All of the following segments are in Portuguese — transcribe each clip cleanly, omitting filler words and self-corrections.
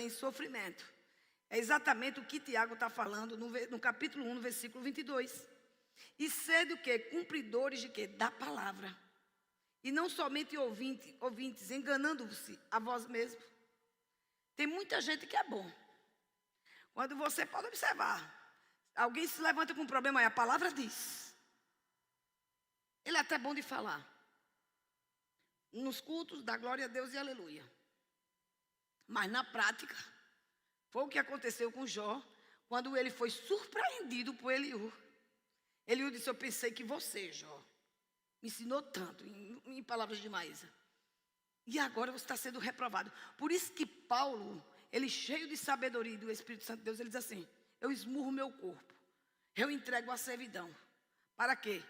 também sofrimento. É exatamente o que Tiago está falando no capítulo 1, no versículo 22. E sede o quê? Cumpridores de quê? Da palavra. E não somente ouvintes, enganando-se a vós mesmos. Tem muita gente que é bom. Quando você pode observar, alguém se levanta com um problema, aí a palavra diz. Ele é até bom de falar. Nos cultos, dá glória a Deus e aleluia. Mas na prática, foi o que aconteceu com Jó, quando ele foi surpreendido por Eliú. Eliú disse, eu pensei que você, Jó, me ensinou tanto, em palavras de Maísa. E agora você está sendo reprovado. Por isso que Paulo, ele cheio de sabedoria do Espírito Santo de Deus, ele diz assim, eu esmurro meu corpo, eu entrego a servidão. Para quê?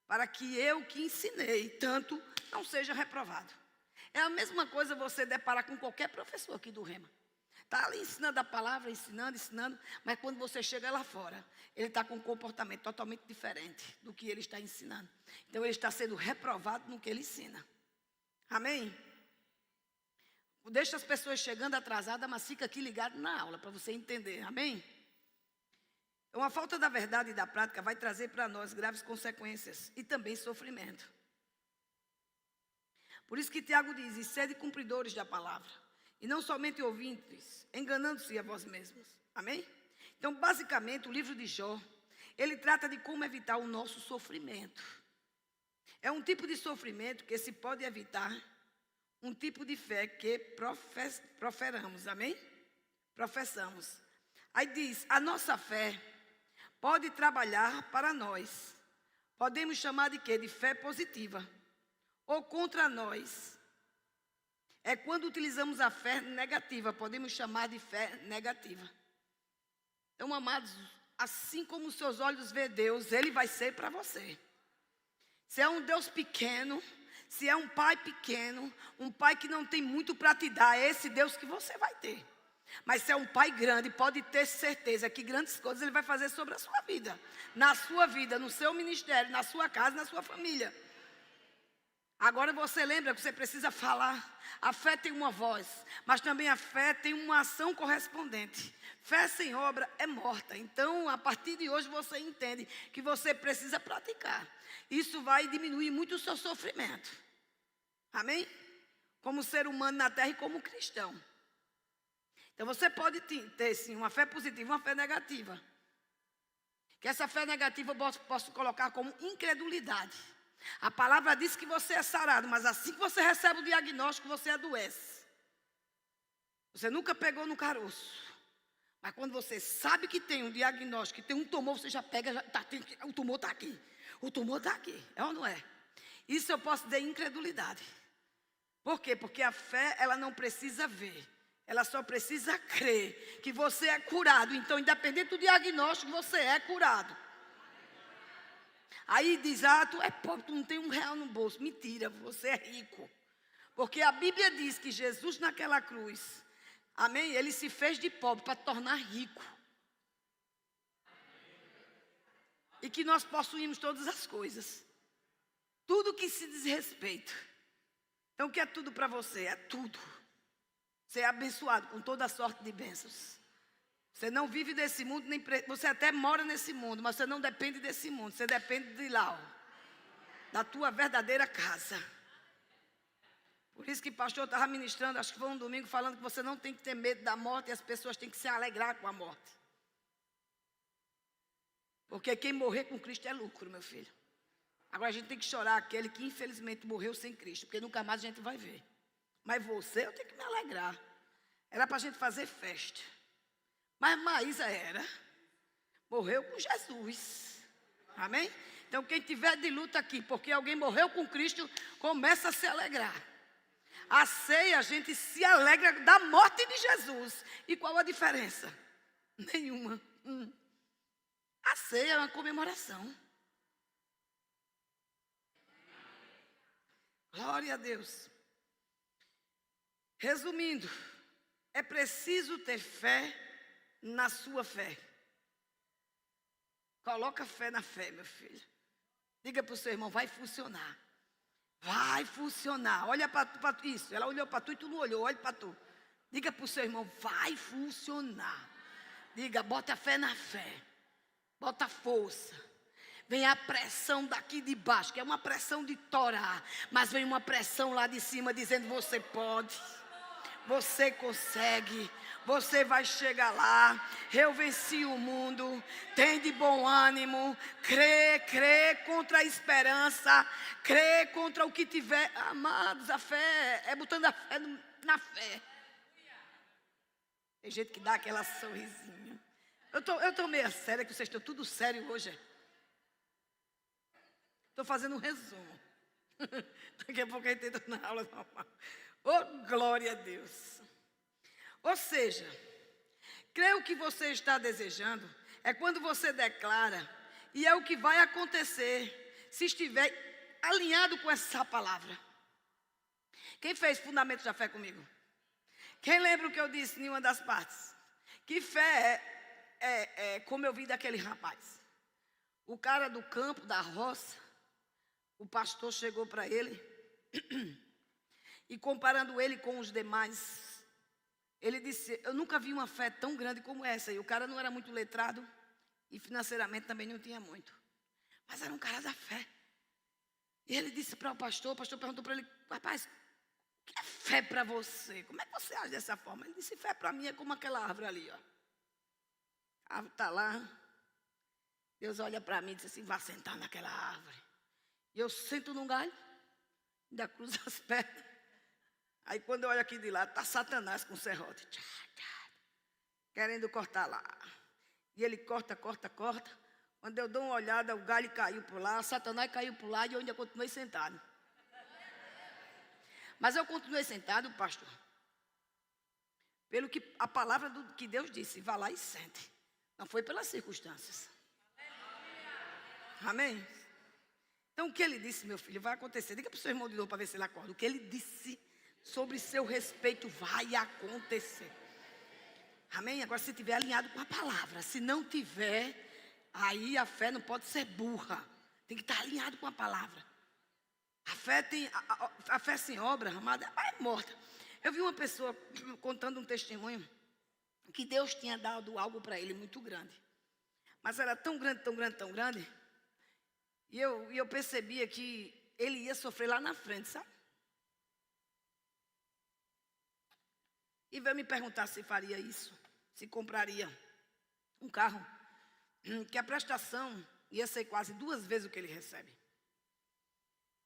Para que eu que ensinei tanto não seja reprovado. É a mesma coisa você deparar com qualquer professor aqui do Rema. Está ali ensinando a palavra, ensinando, mas quando você chega lá fora, ele está com um comportamento totalmente diferente do que ele está ensinando. Então ele está sendo reprovado no que ele ensina. Amém? Deixa as pessoas chegando atrasadas, mas fica aqui ligado na aula para você entender. Amém? Então a falta da verdade e da prática vai trazer para nós graves consequências e também sofrimento. Por isso que Tiago diz, e sede cumpridores da palavra, e não somente ouvintes, enganando-se a vós mesmos. Amém? Então, basicamente, o livro de Jó, ele trata de como evitar o nosso sofrimento. É um tipo de sofrimento que se pode evitar, um tipo de fé que proferamos. Amém? Professamos. Aí diz, a nossa fé pode trabalhar para nós. Podemos chamar de quê? De fé positiva. Ou contra nós. É quando utilizamos a fé negativa, podemos chamar de fé negativa. Então, amados, assim como os seus olhos vê Deus, Ele vai ser para você. Se é um Deus pequeno, se é um pai pequeno, um pai que não tem muito para te dar, é esse Deus que você vai ter. Mas se é um pai grande, pode ter certeza que grandes coisas Ele vai fazer sobre a sua vida. Na sua vida, no seu ministério, na sua casa, na sua família. Agora você lembra que você precisa falar. A fé tem uma voz, mas também a fé tem uma ação correspondente. Fé sem obra é morta. Então, a partir de hoje, você entende que você precisa praticar. Isso vai diminuir muito o seu sofrimento. Amém? Como ser humano na terra e como cristão. Então, você pode ter, sim, uma fé positiva e uma fé negativa. Que essa fé negativa eu posso colocar como incredulidade. A palavra diz que você é sarado, mas assim que você recebe o diagnóstico, você adoece. Você nunca pegou no caroço. Mas quando você sabe que tem um diagnóstico, que tem um tumor, você já pega, o tumor está aqui. O tumor está aqui, é ou não é? Isso eu posso dizer incredulidade. Por quê? Porque a fé, ela não precisa ver. Ela só precisa crer que você é curado. Então, independente do diagnóstico, você é curado. Aí diz, tu é pobre, tu não tem R$1 no bolso. Mentira, você é rico. Porque a Bíblia diz que Jesus naquela cruz, amém? Ele se fez de pobre para tornar rico. E que nós possuímos todas as coisas. Tudo que se diz respeito. Então o que é tudo para você? É tudo. Você é abençoado com toda sorte de bênçãos. Você não vive desse mundo, você até mora nesse mundo, mas você não depende desse mundo, você depende de lá, da tua verdadeira casa. Por isso que o pastor estava ministrando, acho que foi um domingo, falando que você não tem que ter medo da morte e as pessoas têm que se alegrar com a morte. Porque quem morrer com Cristo é lucro, meu filho. Agora a gente tem que chorar aquele que infelizmente morreu sem Cristo, porque nunca mais a gente vai ver. Mas você, eu tenho que me alegrar. Era para a gente fazer festa. Mas Maísa morreu com Jesus. Amém? Então quem tiver de luta aqui, porque alguém morreu com Cristo, começa a se alegrar. A ceia, a gente se alegra da morte de Jesus. E qual a diferença? Nenhuma. A ceia é uma comemoração. Glória a Deus. Resumindo, é preciso ter fé na sua fé. Coloca fé na fé, meu filho. Diga para o seu irmão, vai funcionar. Vai funcionar. Olha para isso. Ela olhou para tu e tu não olhou. Olha para tu. Diga para o seu irmão, vai funcionar. Diga, bota a fé na fé. Bota força. Vem a pressão daqui de baixo, que é uma pressão de torar. Mas vem uma pressão lá de cima dizendo, você pode. Você consegue. Você vai chegar lá. Eu venci o mundo. Tem de bom ânimo. Crê contra a esperança. Crê contra o que tiver. Amados, a fé é botando a fé na fé. Tem gente que dá aquela sorrisinha. Eu tô meio séria, que vocês estão tudo sério hoje. Estou fazendo um resumo. Daqui a pouco eu entendo na aula normal. Oh, glória a Deus. Ou seja, creio que você está desejando é quando você declara, e é o que vai acontecer se estiver alinhado com essa palavra. Quem fez Fundamentos da Fé comigo? Quem lembra o que eu disse em uma das partes? Que fé é como eu vi daquele rapaz. O cara do campo, da roça, o pastor chegou para ele e comparando ele com os demais, ele disse, eu nunca vi uma fé tão grande como essa. E o cara não era muito letrado e financeiramente também não tinha muito. Mas era um cara da fé. E ele disse para o pastor perguntou para ele, rapaz, o que é fé para você? Como é que você age dessa forma? Ele disse, fé para mim é como aquela árvore ali, ó. A árvore está lá. Deus olha para mim e diz assim, vá sentar naquela árvore. E eu sento num galho, ainda cruzo as pernas. Aí quando eu olho aqui de lado, está Satanás com o serrote. Querendo cortar lá. E ele corta. Quando eu dou uma olhada, o galho caiu por lá, Satanás caiu por lá e eu ainda continuei sentado. Mas eu continuei sentado, pastor, pelo que a palavra que Deus disse, vá lá e sente. Não foi pelas circunstâncias. Amém? Então o que ele disse, meu filho, vai acontecer. Diga para o seu irmão de novo para ver se ele acorda. O que ele disse sobre seu respeito vai acontecer. Amém? Agora se estiver alinhado com a palavra. Se não tiver, aí a fé não pode ser burra. Tem que estar alinhado com a palavra. A fé sem obra, amada, é morta. Eu vi uma pessoa contando um testemunho que Deus tinha dado algo para ele muito grande. Mas era tão grande. E eu percebia que ele ia sofrer lá na frente, sabe? E veio me perguntar se faria isso, se compraria um carro, que a prestação ia ser quase 2 vezes o que ele recebe.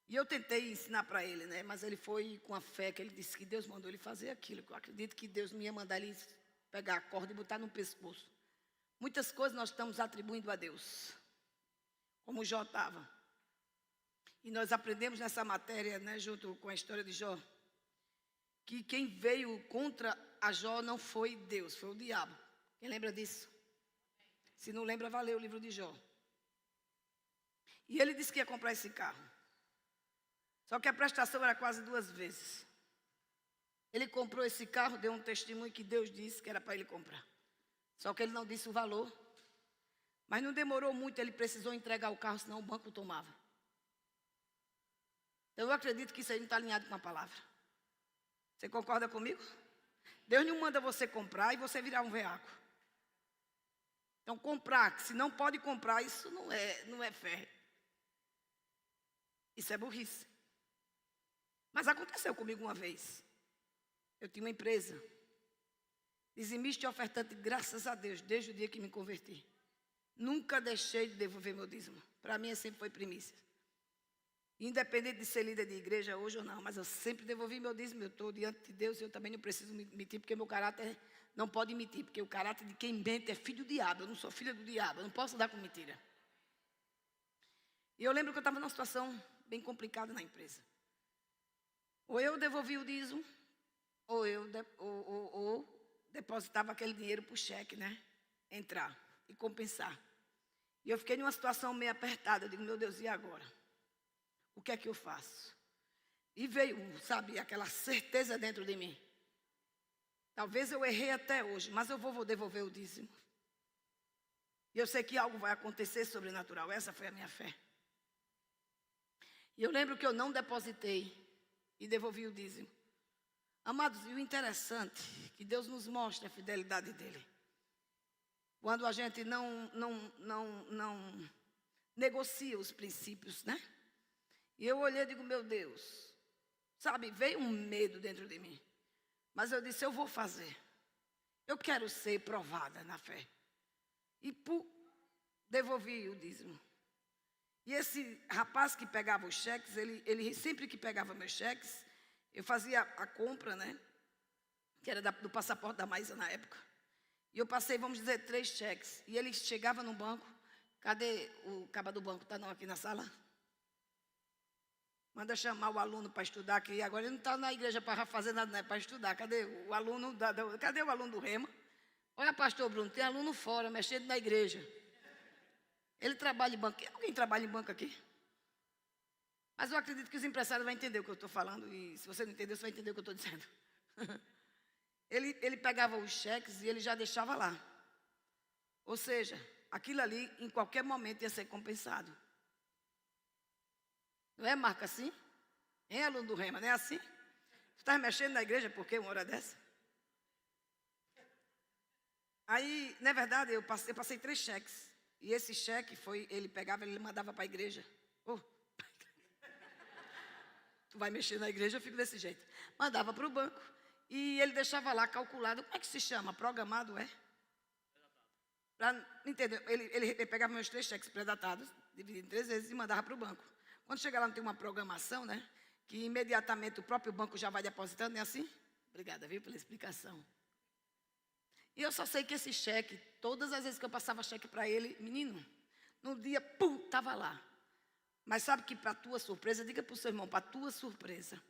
E eu tentei ensinar para ele, né? Mas ele foi com a fé que ele disse que Deus mandou ele fazer aquilo. Eu acredito que Deus não ia mandar ele pegar a corda e botar no pescoço. Muitas coisas nós estamos atribuindo a Deus, como Jó estava. E nós aprendemos nessa matéria, né, junto com a história de Jó, que quem veio contra a Jó não foi Deus, foi o diabo. Quem lembra disso? Se não lembra, vai ler o livro de Jó. E ele disse que ia comprar esse carro. Só que a prestação era quase 2 vezes. Ele comprou esse carro, deu um testemunho que Deus disse que era para ele comprar. Só que ele não disse o valor. Mas não demorou muito, ele precisou entregar o carro, senão o banco tomava. Eu acredito que isso aí não está alinhado com a palavra. Você concorda comigo? Deus não manda você comprar e você virar um veaco. Então comprar, se não pode comprar, isso não é fé. Isso é burrice. Mas aconteceu comigo uma vez. Eu tinha uma empresa, dizimista e ofertante, graças a Deus, desde o dia que me converti. Nunca deixei de devolver meu dízimo. Para mim sempre foi primícia. Independente de ser líder de igreja hoje ou não, mas eu sempre devolvi meu dízimo. Eu estou diante de Deus e eu também não preciso mentir, porque meu caráter não pode mentir, porque o caráter de quem mente é filho do diabo. Eu não sou filha do diabo, eu não posso dar com mentira. E eu lembro que eu estava numa situação bem complicada na empresa. Ou eu devolvi o dízimo, ou depositava aquele dinheiro para o cheque, né? Entrar e compensar. E eu fiquei numa situação meio apertada. Eu digo, meu Deus, e agora? O que é que eu faço? E veio, sabe, aquela certeza dentro de mim. Talvez eu errei até hoje, mas eu vou devolver o dízimo. E eu sei que algo vai acontecer sobrenatural. Essa foi a minha fé. E eu lembro que eu não depositei e devolvi o dízimo. Amados, e o interessante é que Deus nos mostra a fidelidade dele. Quando a gente não negocia os princípios, né? E eu olhei e digo, meu Deus, sabe, veio um medo dentro de mim. Mas eu disse, eu vou fazer. Eu quero ser provada na fé. E devolvi o dízimo. E esse rapaz que pegava os cheques, ele sempre que pegava meus cheques, eu fazia a compra, né? Que era do passaporte da Maísa na época. E eu passei, vamos dizer, 3 cheques. E ele chegava no banco. Cadê o caba do banco? Está não aqui na sala? Manda chamar o aluno para estudar, que agora ele não está na igreja para fazer nada, não é para estudar. Cadê o aluno do Rema? Olha, pastor Bruno, tem aluno fora, mexendo na igreja. Ele trabalha em banco. Alguém trabalha em banco aqui? Mas eu acredito que os empresários vão entender o que eu estou falando. E se você não entender, você vai entender o que eu estou dizendo. Ele pegava os cheques e ele já deixava lá. Ou seja, aquilo ali, em qualquer momento, ia ser compensado. Não é, Marca, assim? Hein, aluno do Rema, não é assim? Você está mexendo na igreja por quê, uma hora dessa? Aí, na verdade, eu passei 3 cheques. E esse cheque ele pegava, ele mandava para a igreja. Oh, tu vai mexer na igreja, eu fico desse jeito. Mandava para o banco. E ele deixava lá calculado. Como é que se chama? Programado, é? Entendeu? Ele pegava meus 3 cheques predatados, dividido em 3 vezes e mandava para o banco. Quando chega lá, não tem uma programação, né? Que imediatamente o próprio banco já vai depositando, não é assim? Obrigada, viu, pela explicação. E eu só sei que esse cheque, todas as vezes que eu passava cheque para ele, menino, no dia, estava lá. Mas sabe que para tua surpresa, diga para o seu irmão, para tua surpresa,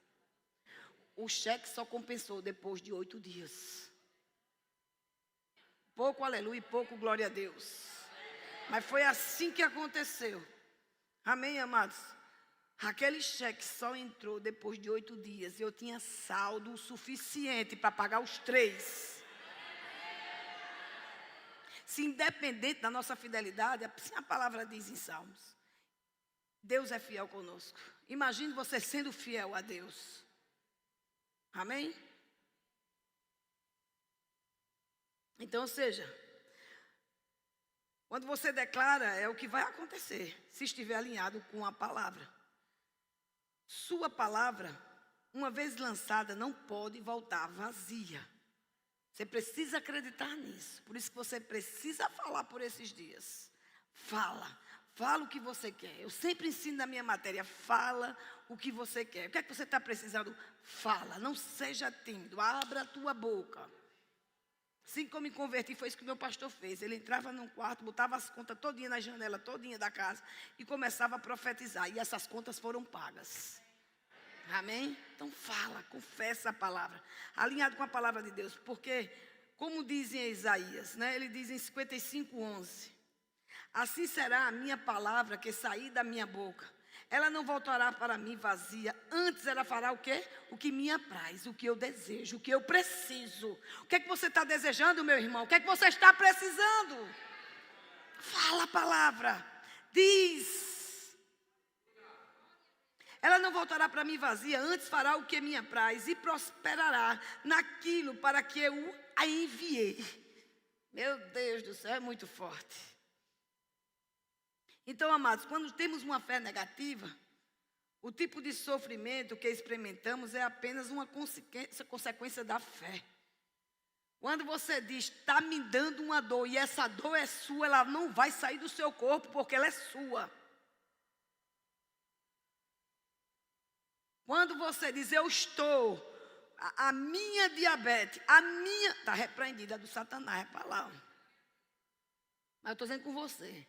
o cheque só compensou depois de 8 dias. Pouco aleluia e pouco glória a Deus. Mas foi assim que aconteceu. Amém, amados? Aquele cheque só entrou depois de 8 dias. E eu tinha saldo o suficiente para pagar os 3. Se independente da nossa fidelidade, assim a palavra diz em Salmos, Deus é fiel conosco. Imagine você sendo fiel a Deus. Amém? Então, ou seja, quando você declara, é o que vai acontecer, se estiver alinhado com a palavra. Sua palavra, uma vez lançada, não pode voltar vazia. Você precisa acreditar nisso. Por isso que você precisa falar por esses dias. Fala o que você quer. Eu sempre ensino na minha matéria, fala o que você quer. O que é que você está precisando? Fala, não seja tímido, abra a tua boca. Assim que eu me converti, foi isso que o meu pastor fez. Ele entrava num quarto, botava as contas todinha na janela, todinha da casa e começava a profetizar. E essas contas foram pagas. Amém? Então fala, confessa a palavra. Alinhado com a palavra de Deus. Porque, como diz em Isaías, né? Ele diz em 55:11. Assim será a minha palavra que sair da minha boca. Ela não voltará para mim vazia. Antes ela fará o quê? O que me apraz, o que eu desejo, o que eu preciso. O que é que você está desejando, meu irmão? O que é que você está precisando? Fala a palavra. Diz. Ela não voltará para mim vazia, antes fará o que me apraz e prosperará naquilo para que eu a enviei. Meu Deus do céu, é muito forte. Então, amados, quando temos uma fé negativa, o tipo de sofrimento que experimentamos é apenas uma consequência da fé. Quando você diz, está me dando uma dor e essa dor é sua, ela não vai sair do seu corpo porque ela é sua. Quando você diz, eu estou, a minha diabetes, está repreendida do Satanás, é para lá. Mas eu estou dizendo com você.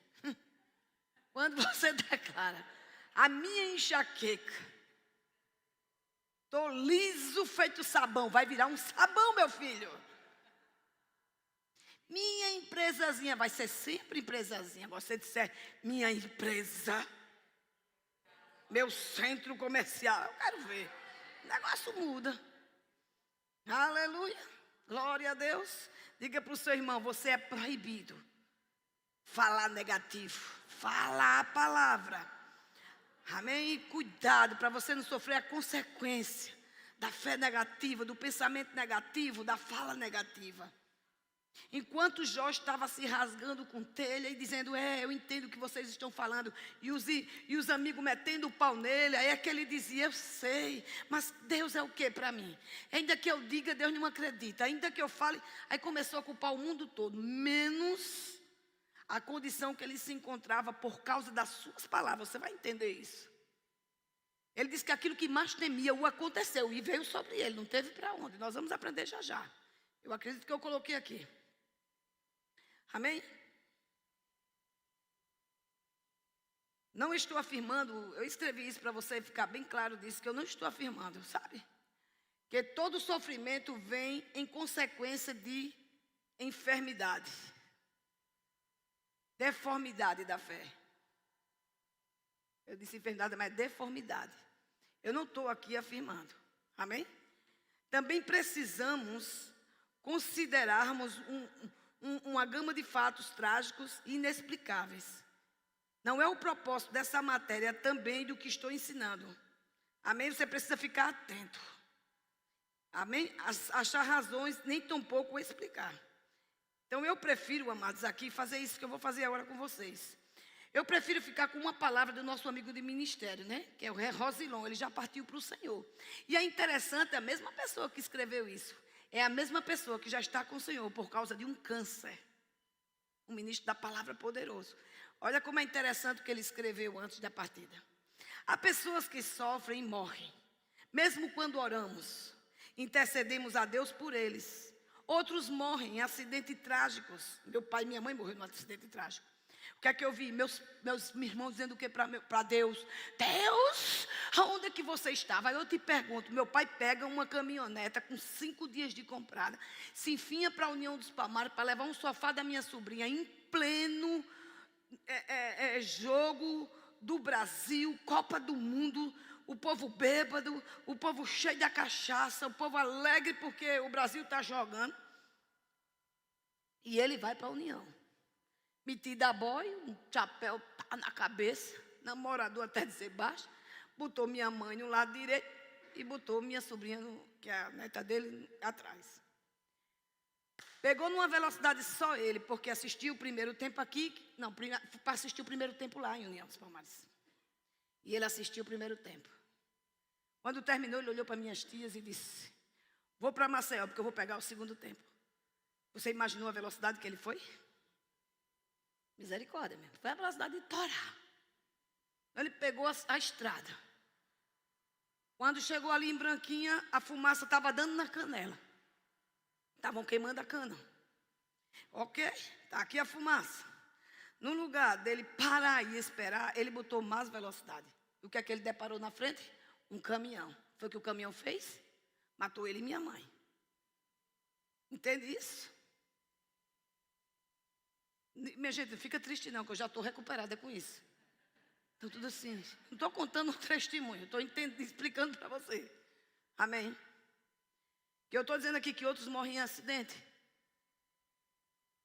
Quando você declara, a minha enxaqueca, estou liso feito sabão, vai virar um sabão, meu filho. Minha empresazinha, vai ser sempre empresazinha. Você disser, minha empresa, meu centro comercial, eu quero ver. O negócio muda. Aleluia. Glória a Deus. Diga para o seu irmão, você é proibido falar negativo. Fala a palavra. Amém? E cuidado para você não sofrer a consequência da fé negativa, do pensamento negativo, da fala negativa. Enquanto Jó estava se rasgando com telha e dizendo, eu entendo o que vocês estão falando, e os amigos metendo o pau nele, aí é que ele dizia, eu sei, mas Deus é o que para mim? Ainda que eu diga, Deus não acredita, ainda que eu fale, aí começou a culpar o mundo todo, menos a condição que ele se encontrava por causa das suas palavras. Você vai entender isso. Ele disse que aquilo que mais temia o aconteceu e veio sobre ele, não teve para onde. Nós vamos aprender já já. Eu acredito que eu coloquei aqui. Amém? Não estou afirmando, eu escrevi isso para você ficar bem claro disso, que eu não estou afirmando, sabe? Que todo sofrimento vem em consequência de enfermidade, deformidade da fé. Eu disse enfermidade, mas deformidade. Eu não estou aqui afirmando. Amém? Também precisamos considerarmos uma gama de fatos trágicos e inexplicáveis. Não é o propósito dessa matéria também do que estou ensinando. Amém? Você precisa ficar atento. Amém? Achar razões, nem tampouco explicar. Então eu prefiro, amados, aqui fazer isso que eu vou fazer agora com vocês. Eu prefiro ficar com uma palavra do nosso amigo de ministério, né? Que é o Rosilon, ele já partiu para o Senhor. E é interessante, a mesma pessoa que escreveu isso, é a mesma pessoa que já está com o Senhor por causa de um câncer. Um ministro da palavra poderoso. Olha como é interessante o que ele escreveu antes da partida. Há pessoas que sofrem e morrem, mesmo quando oramos, intercedemos a Deus por eles. Outros morrem em acidentes trágicos. Meu pai e minha mãe morreram num acidente trágico. O que é que eu vi? Meus irmãos dizendo o que para Deus? Deus, aonde é que você estava? Aí eu te pergunto, meu pai pega uma caminhoneta com 5 dias de comprada, se enfinha para a União dos Palmares para levar um sofá da minha sobrinha em pleno jogo do Brasil, Copa do Mundo, o povo bêbado, o povo cheio da cachaça, o povo alegre porque o Brasil está jogando. E ele vai para a União. Metido a boy, um chapéu na cabeça, namorador até dizer baixo, botou minha mãe no lado direito e botou minha sobrinha, que é a neta dele, atrás. Pegou numa velocidade só ele, porque assistiu o primeiro tempo aqui, não, para assistir o primeiro tempo lá em União dos Palmares. E ele assistiu o primeiro tempo. Quando terminou, ele olhou para minhas tias e disse, vou para Maceió, porque eu vou pegar o segundo tempo. Você imaginou a velocidade que ele foi? Misericórdia mesmo. Foi a velocidade de torar. Ele pegou a estrada. Quando chegou ali em Branquinha, a fumaça estava dando na canela. Estavam queimando a cana. Ok, está aqui a fumaça. No lugar dele parar e esperar, ele botou mais velocidade. E o que é que ele deparou na frente? Um caminhão. Foi o que o caminhão fez? Matou ele e minha mãe. Entende isso? Minha gente, não fica triste não, que eu já estou recuperada com isso. Então tudo assim, não estou contando um testemunho, estou explicando para você. Amém? Que eu estou dizendo aqui que outros morrem em acidente.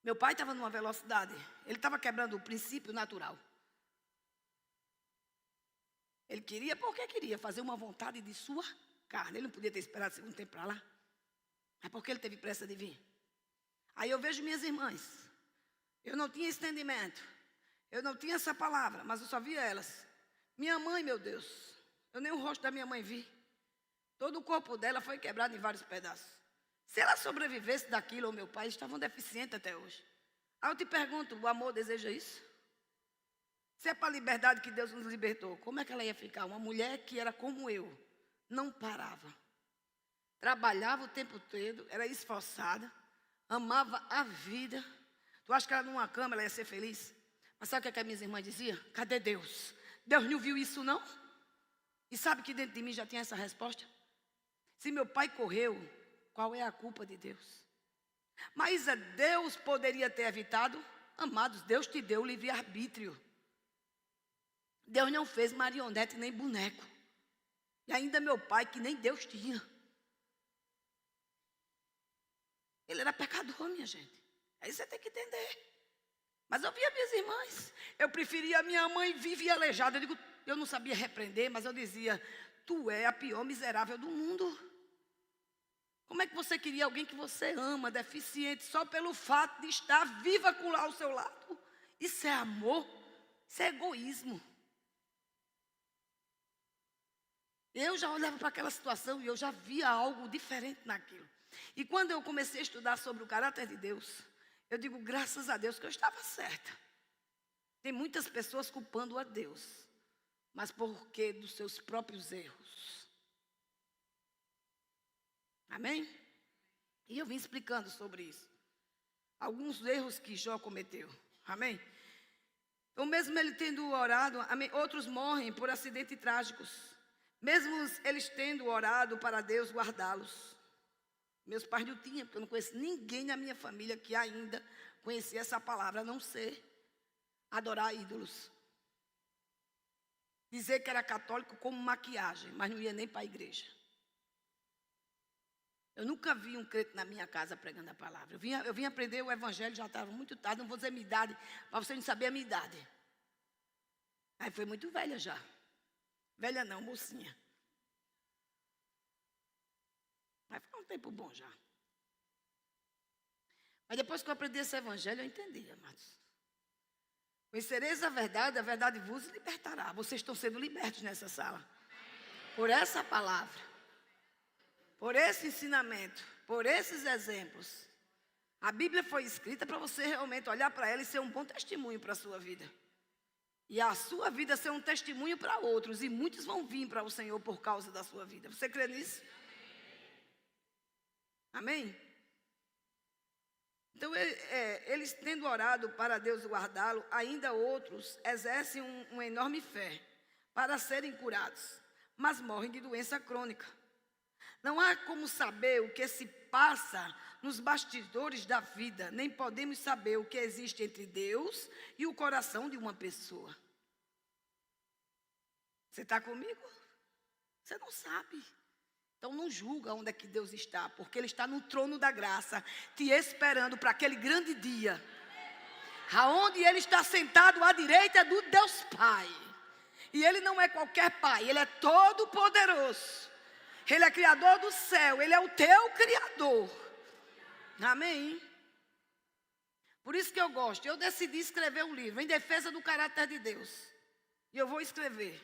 Meu pai estava numa velocidade, ele estava quebrando o princípio natural. Ele queria porque queria fazer uma vontade de sua carne. Ele não podia ter esperado o segundo tempo para lá. Mas porque ele teve pressa de vir. Aí eu vejo minhas irmãs. Eu não tinha entendimento. Eu não tinha essa palavra, mas eu só via elas. Minha mãe, meu Deus, eu nem o rosto da minha mãe vi. Todo o corpo dela foi quebrado em vários pedaços. Se ela sobrevivesse daquilo, ou meu pai, estavam deficientes até hoje. Aí eu te pergunto, o amor deseja isso? Se é para a liberdade que Deus nos libertou, como é que ela ia ficar? Uma mulher que era como eu, não parava. Trabalhava o tempo todo, era esforçada, amava a vida. Tu acha que ela numa cama ela ia ser feliz? Mas sabe o que a minha irmã dizia? Cadê Deus? Deus não viu isso não? E sabe que dentro de mim já tinha essa resposta? Se meu pai correu, qual é a culpa de Deus? Mas Deus poderia ter evitado? Amados, Deus te deu livre-arbítrio. Deus não fez marionete nem boneco. E ainda meu pai, que nem Deus tinha. Ele era pecador, minha gente. Aí você tem que entender. Mas eu via minhas irmãs. Eu preferia a minha mãe viva e aleijada. Eu não sabia repreender, mas eu dizia, tu é a pior miserável do mundo. Como é que você queria alguém que você ama, deficiente, só pelo fato de estar viva com lá ao seu lado? Isso é amor? Isso é egoísmo. Eu já olhava para aquela situação e eu já via algo diferente naquilo. E quando eu comecei a estudar sobre o caráter de Deus, eu digo, graças a Deus que eu estava certa. Tem muitas pessoas culpando a Deus, mas por quê? Dos seus próprios erros. Amém? E eu vim explicando sobre isso. Alguns erros que Jó cometeu. Amém? Então, mesmo ele tendo orado, amém, outros morrem por acidentes trágicos. Mesmo eles tendo orado para Deus guardá-los. Meus pais não tinham, porque eu não conheço ninguém na minha família que ainda conhecia essa palavra, a não ser adorar ídolos. Dizer que era católico como maquiagem, mas não ia nem para a igreja. Eu nunca vi um crente na minha casa pregando a palavra. Eu vim aprender o evangelho, já estava muito tarde, não vou dizer minha idade, para você não saber a minha idade. Aí foi muito velha já. Velha não, mocinha. Mas foi um tempo bom já. Mas depois que eu aprendi esse evangelho, eu entendi, amados. Conhecereis a verdade vos libertará. Vocês estão sendo libertos nessa sala. Por essa palavra. Por esse ensinamento. Por esses exemplos. A Bíblia foi escrita para você realmente olhar para ela e ser um bom testemunho para a sua vida. E a sua vida ser um testemunho para outros. E muitos vão vir para o Senhor por causa da sua vida. Você crê nisso? Amém? Então, eles tendo orado para Deus guardá-lo, ainda outros exercem uma enorme fé para serem curados, mas morrem de doença crônica. Não há como saber o que se passa nos bastidores da vida, nem podemos saber o que existe entre Deus e o coração de uma pessoa. Você está comigo? Você não sabe. Então não julga onde é que Deus está, porque Ele está no trono da graça, te esperando para aquele grande dia, aonde Ele está sentado à direita do Deus Pai. E Ele não é qualquer Pai, Ele é todo poderoso. Ele é Criador do céu, Ele é o teu Criador. Amém? Por isso que eu decidi escrever um livro em defesa do caráter de Deus. E eu vou escrever.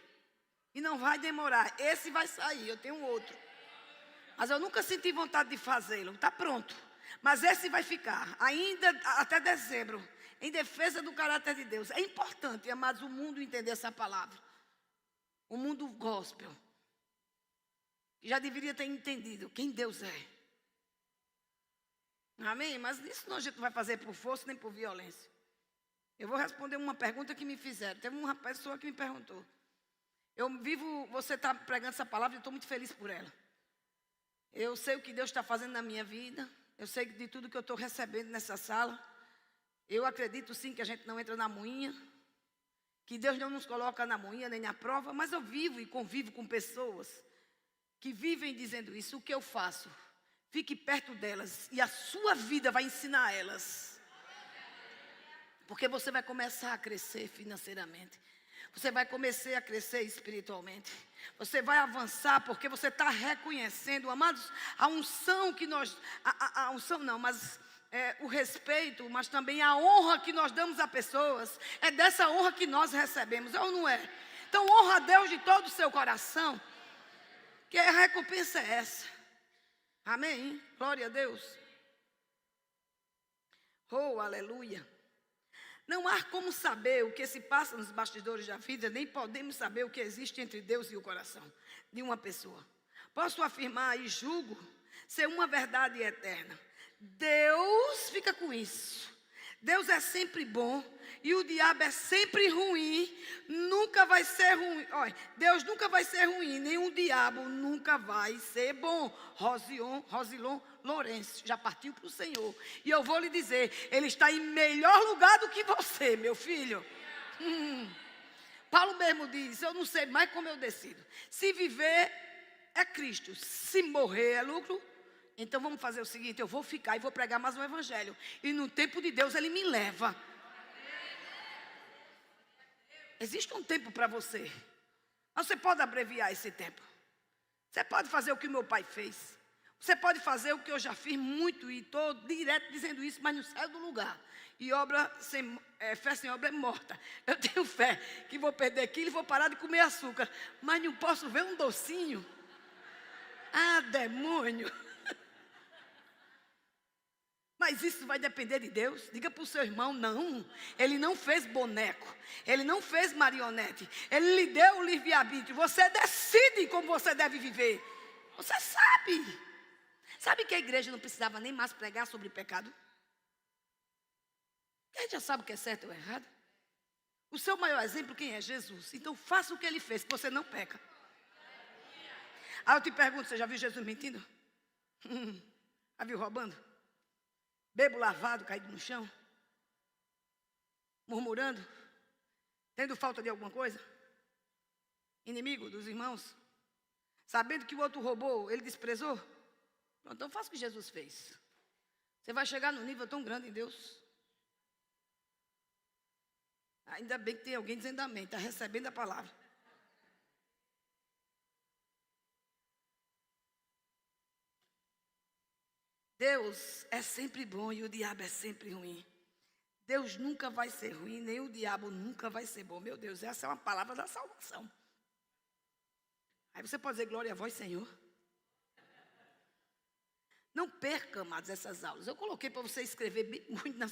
E não vai demorar, esse vai sair, eu tenho outro. Mas eu nunca senti vontade de fazê-lo, está pronto. Mas esse vai ficar, ainda até dezembro, em defesa do caráter de Deus. É importante, amados, o mundo entender essa palavra. O mundo gospel. Já deveria ter entendido quem Deus é. Amém? Mas isso não a gente não vai fazer por força nem por violência. Eu vou responder uma pergunta que me fizeram. Teve uma pessoa que me perguntou. Você está pregando essa palavra e eu estou muito feliz por ela. Eu sei o que Deus está fazendo na minha vida. Eu sei de tudo que eu estou recebendo nessa sala. Eu acredito sim que a gente não entra na moinha. Que Deus não nos coloca na moinha nem na prova. Mas eu vivo e convivo com pessoas que vivem dizendo isso. O que eu faço? Fique perto delas e a sua vida vai ensinar elas. Porque você vai começar a crescer financeiramente. Você vai começar a crescer espiritualmente. Você vai avançar porque você está reconhecendo, amados, a unção que nós... A unção não, mas o respeito, mas também a honra que nós damos a pessoas. É dessa honra que nós recebemos, ou não é? Então honra a Deus de todo o seu coração. Que a recompensa é essa. Amém? Glória a Deus. Oh, aleluia. Não há como saber o que se passa nos bastidores da vida, nem podemos saber o que existe entre Deus e o coração de uma pessoa. Posso afirmar e julgo ser uma verdade eterna. Deus fica com isso. Deus é sempre bom e o diabo é sempre ruim. Nunca vai ser ruim. Olha, Deus nunca vai ser ruim, nem o diabo nunca vai ser bom. Rosilon Lourenço já partiu para o Senhor. E eu vou lhe dizer, Ele está em melhor lugar do que você, meu filho. Paulo mesmo diz, eu não sei mais como eu decido. Se viver é Cristo, se morrer é lucro. Então vamos fazer o seguinte, eu vou ficar e vou pregar mais um evangelho. E no tempo de Deus Ele me leva. Existe um tempo para você. Você pode abreviar esse tempo. Você pode fazer o que meu pai fez. Você pode fazer o que eu já fiz muito e estou direto dizendo isso, mas não saio do lugar. E fé sem obra é morta. Eu tenho fé que vou perder quilo e vou parar de comer açúcar, mas não posso ver um docinho. Ah, demônio! Mas isso vai depender de Deus. Diga para o seu irmão, não. Ele não fez boneco. Ele não fez marionete. Ele lhe deu o livre-arbítrio. Você decide como você deve viver. Você sabe. Sabe que a igreja não precisava nem mais pregar sobre pecado? A gente já sabe o que é certo ou errado. O seu maior exemplo, quem é? Jesus. Então faça o que ele fez, que você não peca. Aí eu te pergunto, você já viu Jesus mentindo? Já viu roubando? Bebo lavado, caído no chão? Murmurando? Tendo falta de alguma coisa? Inimigo dos irmãos? Sabendo que o outro roubou, ele desprezou? Pronto, então faça o que Jesus fez. Você vai chegar num nível tão grande em Deus. Ainda bem que tem alguém dizendo amém, está recebendo a palavra. Deus é sempre bom e o diabo é sempre ruim. Deus nunca vai ser ruim, nem o diabo nunca vai ser bom. Meu Deus, essa é uma palavra da salvação. Aí você pode dizer glória a vós, Senhor. Não perca, amados, essas aulas. Eu coloquei para você escrever bem muito na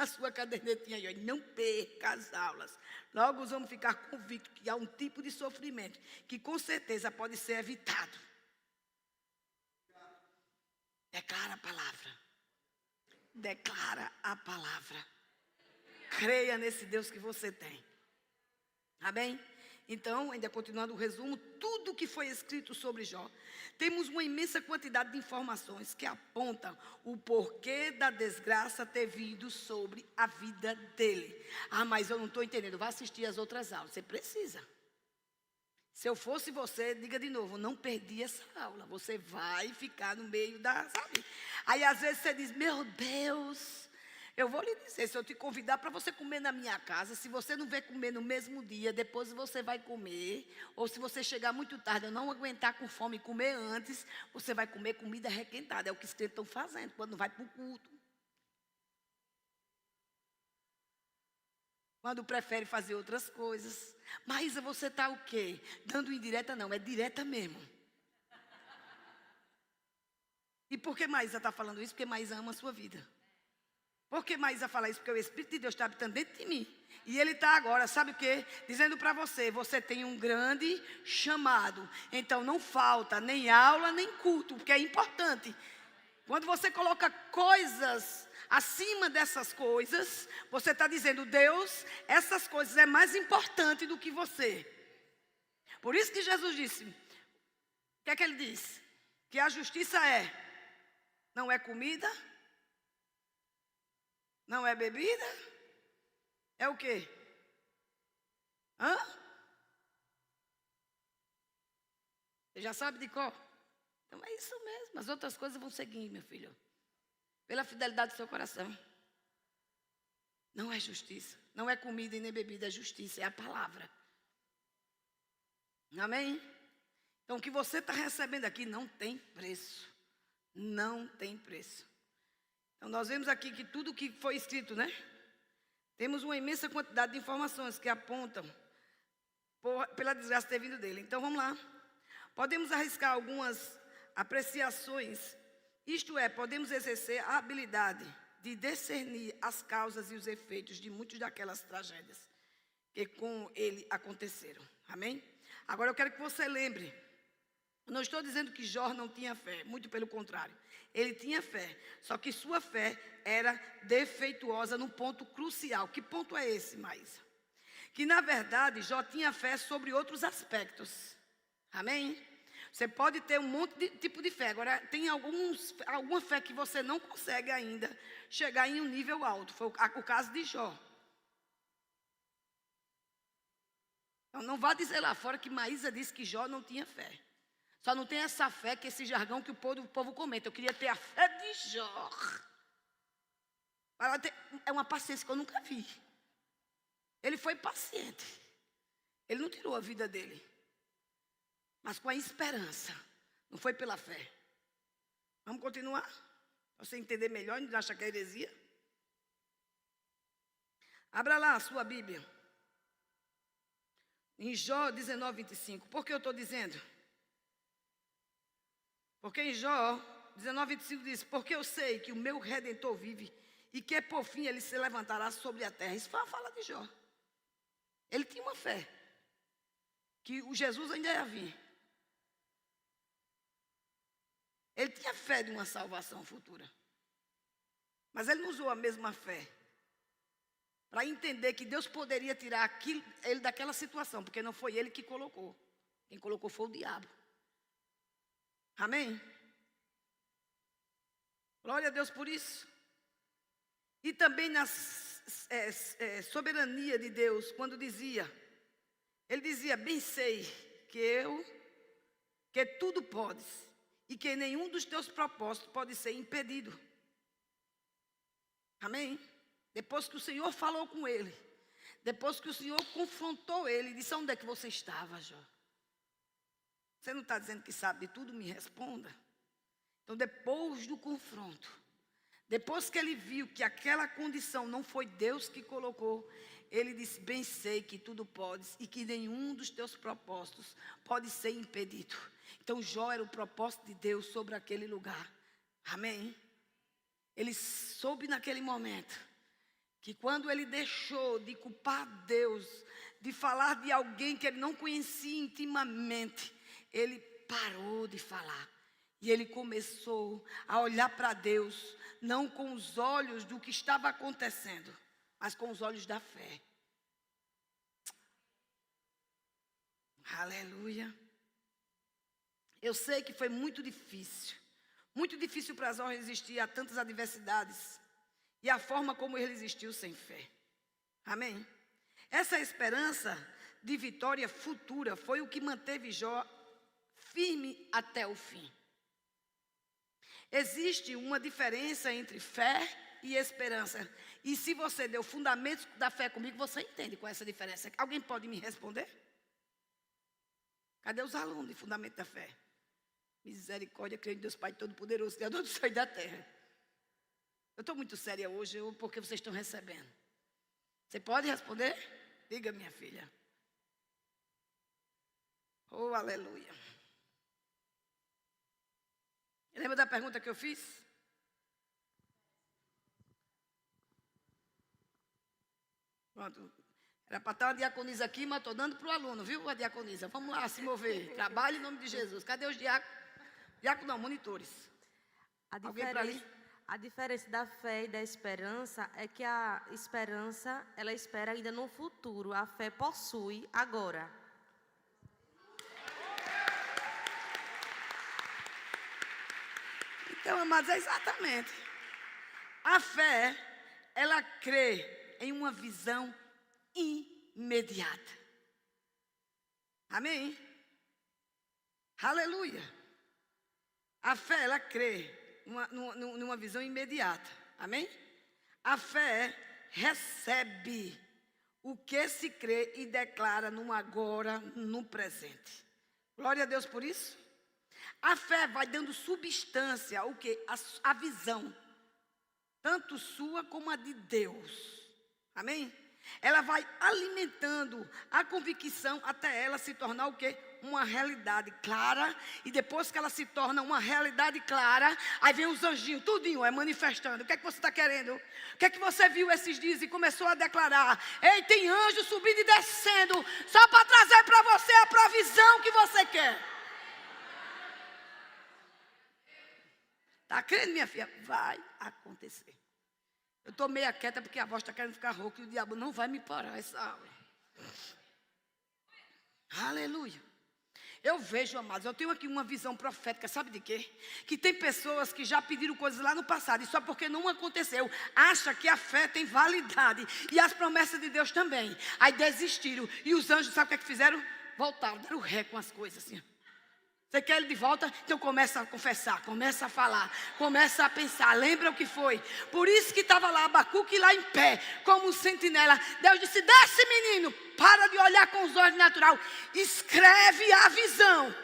sua cadernetinha aí. Não perca as aulas. Logo vamos ficar convictos que há um tipo de sofrimento que com certeza pode ser evitado. Declara a palavra. Declara a palavra. Creia nesse Deus que você tem. Amém? Então, ainda continuando o resumo, tudo que foi escrito sobre Jó, temos uma imensa quantidade de informações que apontam o porquê da desgraça ter vindo sobre a vida dele. Ah, mas eu não estou entendendo, vá assistir as outras aulas, você precisa. Se eu fosse você, diga de novo, não perdi essa aula, você vai ficar no meio da, sabe? Aí às vezes você diz, meu Deus, eu vou lhe dizer, se eu te convidar para você comer na minha casa, se você não vier comer no mesmo dia, depois você vai comer. Ou se você chegar muito tarde, eu não aguentar com fome e comer antes, você vai comer comida requentada. É o que os crentes estão fazendo quando vai para o culto. Quando prefere fazer outras coisas. Maísa, você está o quê? Dando indireta? Não, é direta mesmo. E por que Maísa está falando isso? Porque Maísa ama a sua vida. Por que Maísa fala isso? Porque o Espírito de Deus está habitando dentro de mim. E Ele está agora, sabe o quê? Dizendo para você, você tem um grande chamado. Então não falta nem aula, nem culto, porque é importante. Quando você coloca coisas acima dessas coisas, você está dizendo, Deus, essas coisas é mais importante do que você. Por isso que Jesus disse, o que é que Ele disse? Que a justiça não é comida, não é bebida, é o quê? Você já sabe de qual? Então é isso mesmo, as outras coisas vão seguir, meu filho. Pela fidelidade do seu coração. Não é justiça, não é comida e nem bebida, é justiça, é a palavra. Amém? Então o que você está recebendo aqui não tem preço. Não tem preço. Então nós vemos aqui que tudo que foi escrito, né? Temos uma imensa quantidade de informações que apontam pela desgraça ter vindo dele. Então vamos lá. Podemos arriscar algumas apreciações. Isto é, podemos exercer a habilidade de discernir as causas e os efeitos de muitas daquelas tragédias que com ele aconteceram. Amém? Agora eu quero que você lembre. Não estou dizendo que Jó não tinha fé, muito pelo contrário. Ele tinha fé, só que sua fé era defeituosa num ponto crucial. Que ponto é esse, Maísa? Que na verdade Jó tinha fé sobre outros aspectos. Amém? Você pode ter um monte de tipo de fé. Agora, tem alguma fé que você não consegue ainda chegar em um nível alto. Foi o caso de Jó. Então, não vá dizer lá fora que Maísa disse que Jó não tinha fé. Só não tem essa fé, que esse jargão que o povo comenta. Eu queria ter a fé de Jó. É uma paciência que eu nunca vi. Ele foi paciente. Ele não tirou a vida dele. Mas com a esperança. Não foi pela fé. Vamos continuar? Para você entender melhor e não achar que é heresia. Abra lá a sua Bíblia. Em Jó 19, 25. Por que eu estou dizendo? Porque em Jó 19, 25 diz: porque eu sei que o meu Redentor vive e que por fim ele se levantará sobre a terra. Isso foi a fala de Jó. Ele tinha uma fé que o Jesus ainda ia vir. Ele tinha fé de uma salvação futura. Mas ele não usou a mesma fé para entender que Deus poderia tirar ele daquela situação, porque não foi ele que colocou. Quem colocou foi o diabo. Amém? Glória a Deus por isso. E também na soberania de Deus, quando ele dizia, bem sei que tudo podes, e que nenhum dos teus propósitos pode ser impedido. Amém? Depois que o Senhor falou com ele, depois que o Senhor confrontou ele, disse: onde é que você estava, Jó? Você não está dizendo que sabe de tudo? Me responda. Então, depois do confronto, depois que ele viu que aquela condição não foi Deus que colocou, ele disse: bem sei que tudo podes e que nenhum dos teus propósitos pode ser impedido. Então Jó era o propósito de Deus sobre aquele lugar. Amém? Ele soube naquele momento que quando ele deixou de culpar Deus, de falar de alguém que ele não conhecia intimamente, ele parou de falar. E ele começou a olhar para Deus, não com os olhos do que estava acontecendo, mas com os olhos da fé. Aleluia. Eu sei que foi muito difícil para Jó resistir a tantas adversidades e a forma como ele resistiu sem fé. Amém? Essa esperança de vitória futura foi o que manteve Jó firme até o fim. Existe uma diferença entre fé e esperança. E se você deu fundamentos da fé comigo, você entende qual é essa diferença. Alguém pode me responder? Cadê os alunos de fundamento da fé? Misericórdia, creio em Deus Pai Todo-Poderoso, Criador do céu e da terra. Eu estou muito séria hoje, porque vocês estão recebendo. Você pode responder? Diga, minha filha. Oh, aleluia. Lembra da pergunta que eu fiz? Pronto. Era para estar uma diaconisa aqui, mas estou dando para o aluno, viu, a diaconisa? Vamos lá, se mover. Trabalhe em nome de Jesus. Cadê os diáconos? Diácono não, monitores. A diferença da fé e da esperança é que a esperança, ela espera ainda no futuro. A fé possui agora. Então, amados, é exatamente. A fé, ela crê em uma visão imediata. Amém? Aleluia. A fé, ela crê numa visão imediata. Amém? A fé recebe o que se crê e declara no agora, no presente. Glória a Deus por isso. A fé vai dando substância ao que? A visão. Tanto sua como a de Deus. Amém? Ela vai alimentando a convicção até ela se tornar o quê? Uma realidade clara. E depois que ela se torna uma realidade clara, aí vem os anjinhos, tudinho, manifestando. O que é que você está querendo? O que é que você viu esses dias e começou a declarar? Ei, tem anjo subindo e descendo, só para trazer para você a provisão que você quer. Está crendo, minha filha? Vai acontecer. Eu estou meio quieta porque a voz está querendo ficar rouca e o diabo não vai me parar essa aula. Aleluia. Eu vejo, amados, eu tenho aqui uma visão profética, sabe de quê? Que tem pessoas que já pediram coisas lá no passado e só porque não aconteceu, acha que a fé tem validade e as promessas de Deus também. Aí desistiram e os anjos, sabe o que é que fizeram? Voltaram, deram ré com as coisas assim. Você quer ele de volta? Então começa a confessar, começa a falar, começa a pensar. Lembra o que foi? Por isso que estava lá Abacuque lá em pé, como um sentinela. Deus disse: desce, menino, para de olhar com os olhos naturais. Escreve a visão.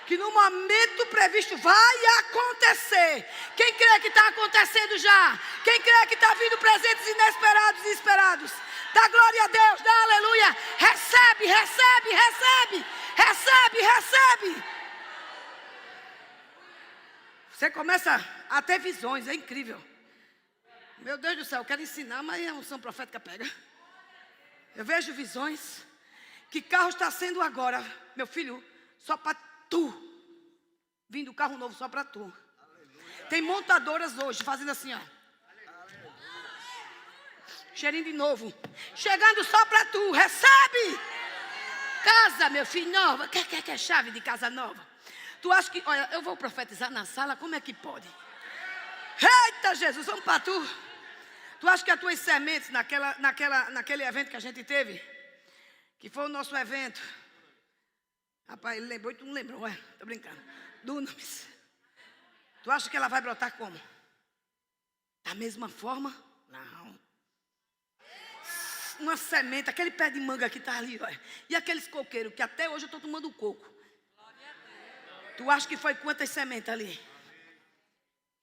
que no momento previsto vai acontecer. Quem crê que está acontecendo já? Quem crê que está vindo presentes inesperados e esperados? Dá glória a Deus, dá aleluia. Recebe, recebe, recebe. Recebe, recebe. Você começa a ter visões, é incrível. Meu Deus do céu, eu quero ensinar, mas a unção profética pega. Eu vejo visões. Que carro está sendo agora, meu filho, só para tu. Vindo carro novo só para tu. Aleluia. Tem montadoras hoje fazendo assim, ó. Aleluia. Cheirinho de novo. Chegando só para tu, recebe. Casa, meu filho, nova. Quer chave de casa nova? Tu acha que, olha, eu vou profetizar na sala, como é que pode? Eita Jesus, vamos para tu. Tu acha que as tuas sementes naquele evento que a gente teve, que foi o nosso evento, rapaz, ele lembrou e tu não lembrou, tô brincando, Dunamis, tu acha que ela vai brotar como? Da mesma forma? Não. Uma semente, aquele pé de manga que está ali, olha, e aqueles coqueiros que até hoje eu estou tomando coco. Tu acha que foi quantas sementes ali?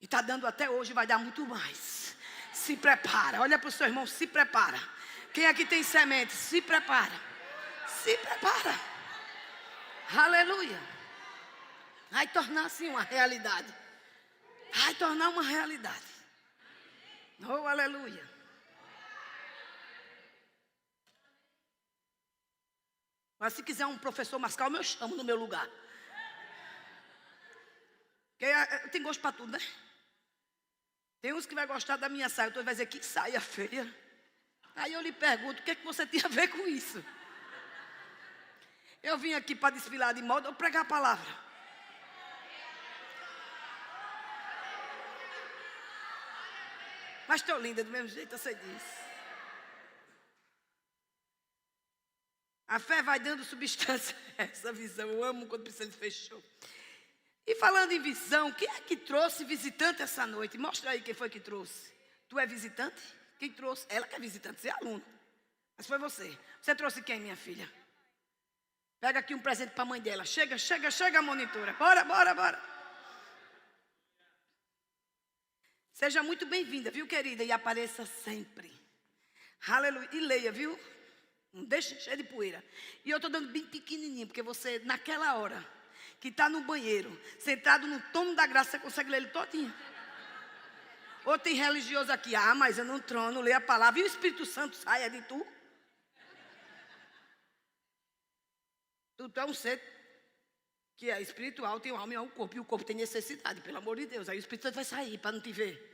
E está dando até hoje, vai dar muito mais. Se prepara, olha para o seu irmão, se prepara. Quem aqui tem semente, se prepara. Se prepara. Aleluia. Vai tornar assim uma realidade. Vai tornar uma realidade. Oh, aleluia. Mas se quiser um professor mais calmo, eu chamo no meu lugar. Porque tem gosto para tudo, né? Tem uns que vai gostar da minha saia, outros vai dizer que saia feia. Aí eu lhe pergunto, o que é que você tem a ver com isso? Eu vim aqui para desfilar de moda ou pregar a palavra? Mas estou linda do mesmo jeito, você diz. A fé vai dando substância a essa visão. Eu amo quando o Priscila fechou. E falando em visão, quem é que trouxe visitante essa noite? Mostra aí quem foi que trouxe. Tu é visitante? Quem trouxe? Ela que é visitante, você é aluno. Mas foi você. Você trouxe quem, minha filha? Pega aqui um presente para a mãe dela. Chega, monitora. Bora. Seja muito bem-vinda, viu, querida? E apareça sempre. Aleluia. E leia, viu? Não deixe cheio de poeira. E eu estou dando bem pequenininho, porque você, naquela hora, que está no banheiro, sentado no trono da graça, você consegue ler ele todinho. Ou tem religioso aqui, mas eu no trono, leio a palavra, e o Espírito Santo saia de tu. Tu é um ser que é espiritual, tem uma alma e um corpo, e o corpo tem necessidade, pelo amor de Deus. Aí o Espírito Santo vai sair para não te ver.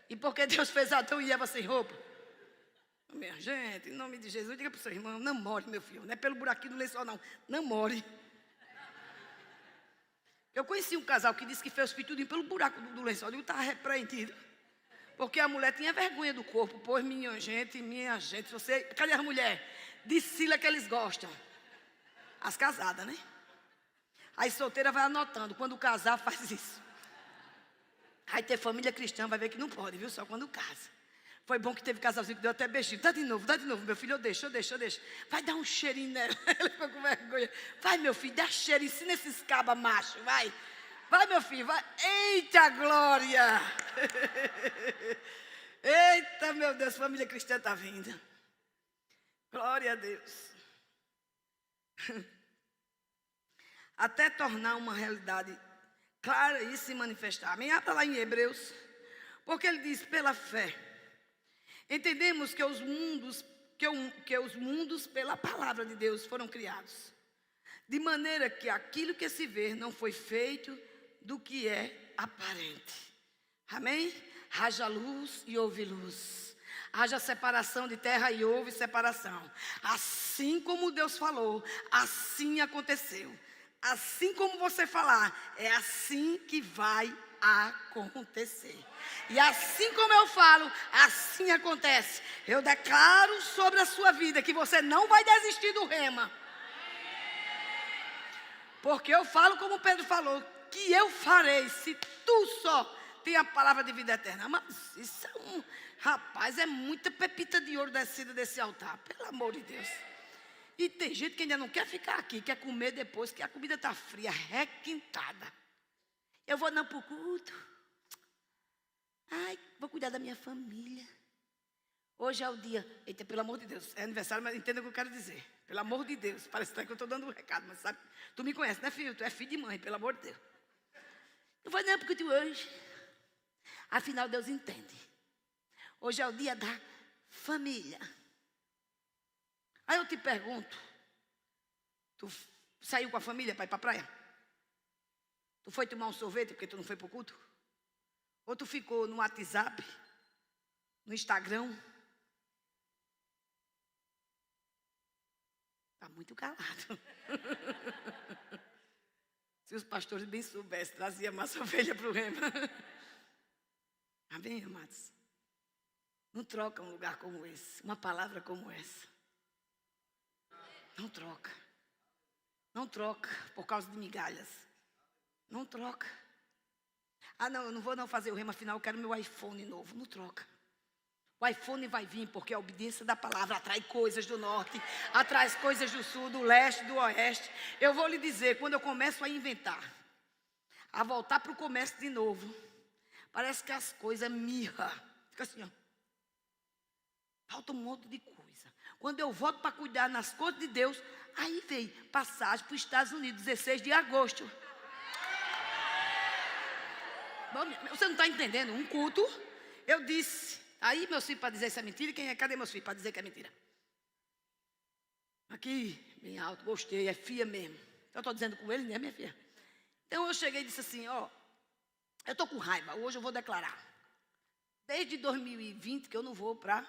E porque Deus fez Adão e Eva sem roupa? Minha gente, em nome de Jesus, diga para o seu irmão, namore, meu filho. Não é pelo buraquinho do lençol, não. Namore. Eu conheci um casal que disse que fez os filhos tudinho pelo buraco do lençol. Eu digo, estava repreendido. Porque a mulher tinha vergonha do corpo. Pois, minha gente, você... Cadê as mulheres? Dissila que eles gostam. As casadas, né? Aí solteira vai anotando. Quando casar, faz isso. Aí ter família cristã vai ver que não pode, viu? Só quando casa. Foi bom que teve casalzinho que deu até beijinho. Dá de novo, meu filho, eu deixo. Vai dar um cheirinho nela. Ele ficou com vergonha. Vai, meu filho, dá cheiro, ensina esses cabas machos, vai. Vai, meu filho, vai. Eita, glória. Eita, meu Deus, família cristã está vindo. Glória a Deus. Até tornar uma realidade clara e se manifestar. Amém? Abra lá em Hebreus. Porque ele diz, pela fé. Entendemos que os mundos pela palavra de Deus foram criados. De maneira que aquilo que se vê não foi feito do que é aparente. Amém? Haja luz e houve luz. Haja separação de terra e houve separação. Assim como Deus falou, assim aconteceu. Assim como você falar, é assim que vai acontecer. E assim como eu falo, assim acontece. Eu declaro sobre a sua vida que você não vai desistir do rema. Porque eu falo como Pedro falou, que eu farei se tu só tem a palavra de vida eterna. Mas isso rapaz, é muita pepita de ouro descida desse altar, pelo amor de Deus. E tem gente que ainda não quer ficar aqui, quer comer depois, que a comida está fria, requintada. Eu vou não para o culto. Ai, vou cuidar da minha família. Hoje é o dia. Eita, pelo amor de Deus, é aniversário, mas entenda o que eu quero dizer. Pelo amor de Deus, parece até que eu estou dando um recado, mas sabe, tu me conhece, né, filho? Tu é filho de mãe, pelo amor de Deus. Eu vou não para o culto hoje. Afinal, Deus entende. Hoje é o dia da família. Aí eu te pergunto, tu saiu com a família para ir para a praia? Tu foi tomar um sorvete porque tu não foi para o culto? Ou tu ficou no WhatsApp, no Instagram? Está muito calado. Se os pastores bem soubessem, trazia mais ovelha para o rema. Amém, amados? Não troca um lugar como esse, uma palavra como essa. Não troca. Não troca por causa de migalhas. Não troca. Ah, não, eu não vou não fazer o rema final, eu quero meu iPhone novo. Não troca. O iPhone vai vir porque a obediência da palavra atrai coisas do norte, atrai coisas do sul, do leste, do oeste. Eu vou lhe dizer, quando eu começo a inventar, a voltar para o comércio de novo, parece que as coisas mirram. Fica assim, ó. Falta um monte de coisa. Quando eu volto para cuidar nas coisas de Deus, aí veio passagem para os Estados Unidos, 16 de agosto. Bom, você não está entendendo? Um culto, eu disse. Aí meus filhos para dizer isso é mentira. Quem é? Cadê meus filhos para dizer que é mentira? Aqui, bem alto, gostei, é filha mesmo. Eu estou dizendo com ele, né, minha filha? Então eu cheguei e disse assim, ó, eu estou com raiva, hoje eu vou declarar. Desde 2020 que eu não vou para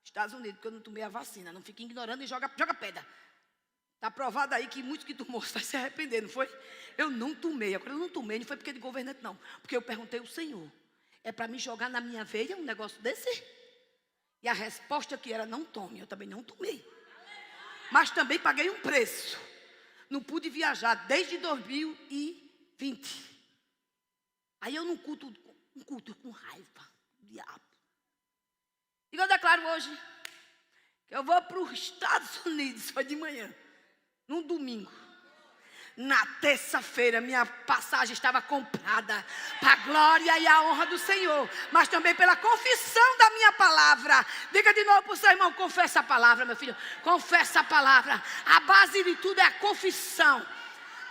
Estados Unidos, porque eu não tomei a vacina. Não fique ignorando e joga pedra. Está provado aí que muitos que tomou vai se arrepender, não foi? Eu não tomei. Agora eu não tomei, não foi porque de governante, não. Porque eu perguntei ao Senhor. É para me jogar na minha veia um negócio desse? E a resposta que era, não tome. Eu também não tomei. Mas também paguei um preço. Não pude viajar desde 2020. Aí eu não culto com raiva. Diabo. E eu declaro hoje que eu vou para os Estados Unidos só de manhã. Num domingo. Na terça-feira, minha passagem estava comprada para a glória e a honra do Senhor, mas também pela confissão da minha palavra. Diga de novo para o seu irmão, confessa a palavra, meu filho. Confessa a palavra. A base de tudo é a confissão.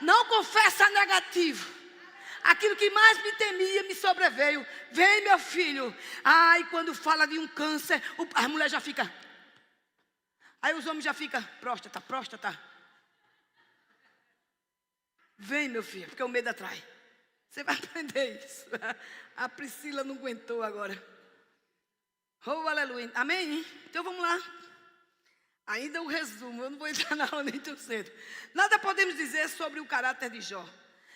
Não confessa negativo. Aquilo que mais me temia me sobreveio. Vem, meu filho. Ai, quando fala de um câncer, a mulher já fica. Aí os homens já ficam, próstata. Vem, meu filho, porque o medo atrai. Você vai aprender isso. A Priscila não aguentou agora. Oh, aleluia. Amém? Então vamos lá. Ainda o resumo, eu não vou entrar na aula nem tão cedo. Nada podemos dizer sobre o caráter de Jó,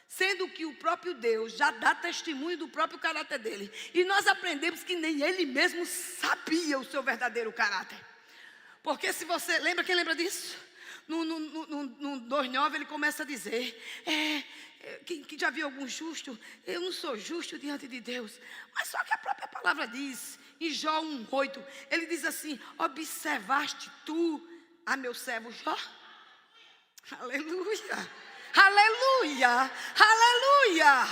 sendo que o próprio Deus já dá testemunho do próprio caráter dele. E nós aprendemos que nem ele mesmo sabia o seu verdadeiro caráter. Porque se você lembra, quem lembra disso? No 2:9 ele começa a dizer, quem já viu algum justo? Eu não sou justo diante de Deus. Mas só que a própria palavra diz, em Jó 1:8, ele diz assim, observaste tu a meu servo Jó? Aleluia, aleluia, aleluia.